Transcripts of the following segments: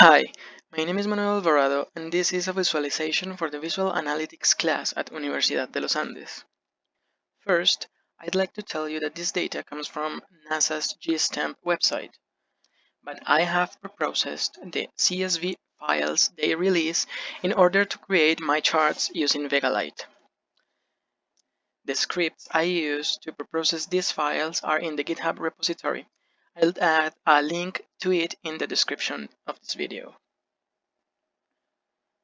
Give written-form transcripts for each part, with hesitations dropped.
Hi, my name is Manuel Alvarado, and this is a visualization for the Visual Analytics class at Universidad de los Andes. First, I'd like to tell you that this data comes from NASA's GSTEMP website, but I have preprocessed the CSV files they release in order to create my charts using VegaLite. The scripts I use to preprocess these files are in the GitHub repository. I'll add a link to it in the description of this video.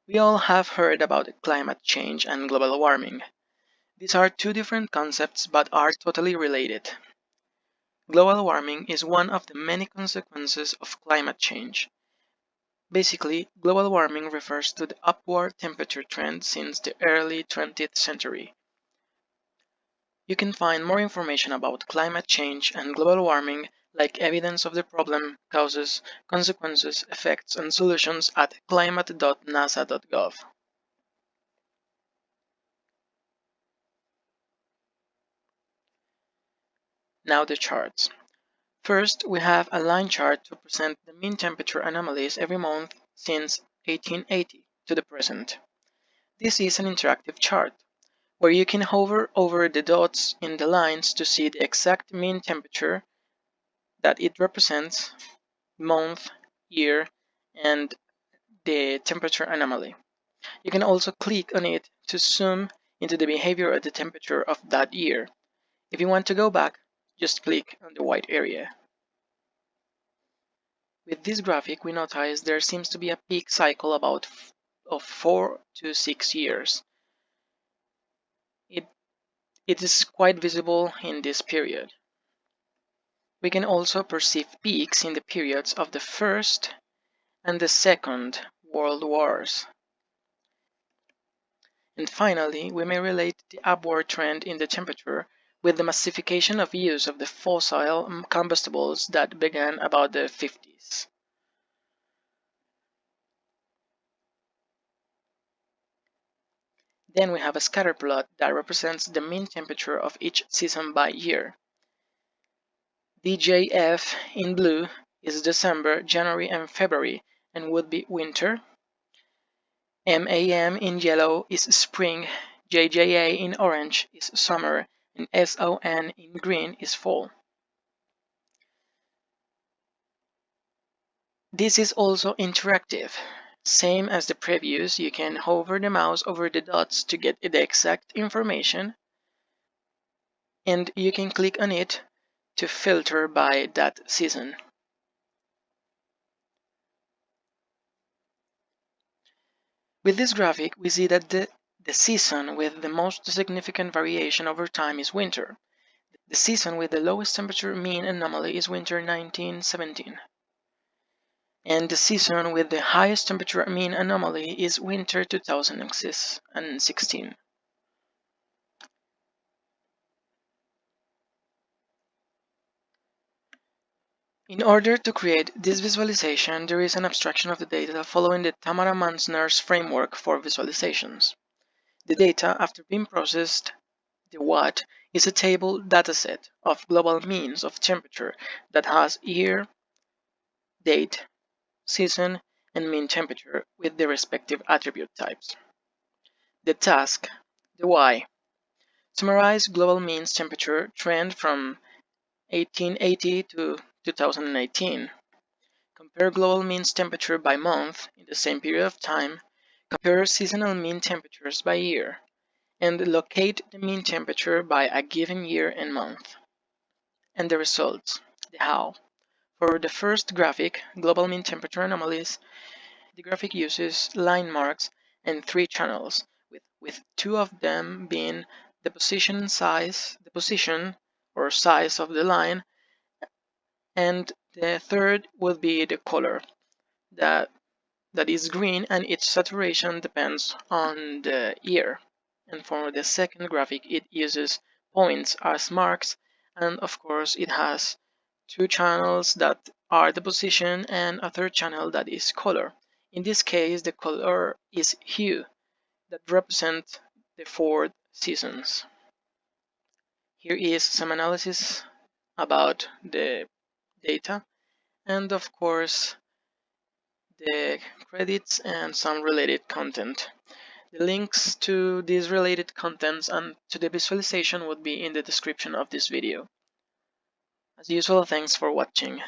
We all have heard about climate change and global warming. These are two different concepts but are totally related. Global warming is one of the many consequences of climate change. Basically, global warming refers to the upward temperature trend since the early 20th century. You can find more information about climate change and global warming, like evidence of the problem, causes, consequences, effects, and solutions at climate.nasa.gov. Now the charts. First, we have a line chart to present the mean temperature anomalies every month since 1880 to the present. This is an interactive chart, where you can hover over the dots in the lines to see the exact mean temperature that it represents, month, year, and the temperature anomaly. You can also click on it to zoom into the behavior of the temperature of that year. If you want to go back, just click on the white area. With this graphic, we notice there seems to be a peak cycle of 4 to 6 years. It is quite visible in this period. We can also perceive peaks in the periods of the First and the Second World Wars. And finally, we may relate the upward trend in the temperature with the massification of use of the fossil combustibles that began about the 50s. Then we have a scatter plot that represents the mean temperature of each season by year. DJF in blue is December, January, and February, and would be winter. MAM in yellow is spring, JJA in orange is summer, and SON in green is fall. This is also interactive. Same as the previous, you can hover the mouse over the dots to get the exact information, and you can click on it to filter by that season. With this graphic, we see that the season with the most significant variation over time is winter. The season with the lowest temperature mean anomaly is winter 1917. And the season with the highest temperature mean anomaly is winter 2016. In order to create this visualization, there is an abstraction of the data following the Tamara-Manzner's framework for visualizations. The data, after being processed, the WAT, is a table dataset of global means of temperature that has year, date, season, and mean temperature with their respective attribute types. The task, the Y, summarize global means temperature trend from 1880 to 2018. Compare global means temperature by month in the same period of time. Compare seasonal mean temperatures by year. And locate the mean temperature by a given year and month. And the results, the how. For the first graphic, global mean temperature anomalies, the graphic uses line marks and 3 channels, with 2 of them being the position or size of the line, and the third would be the color that is green, and its saturation depends on the year. And for the second graphic, it uses points as marks, and of course it has 2 channels that are the position and a third channel that is color. In this case, the color is hue that represents the 4 seasons. Here is some analysis about the data, and of course the credits, and some related content. The links to these related contents and to the visualization would be in the description of this video. As usual, thanks for watching.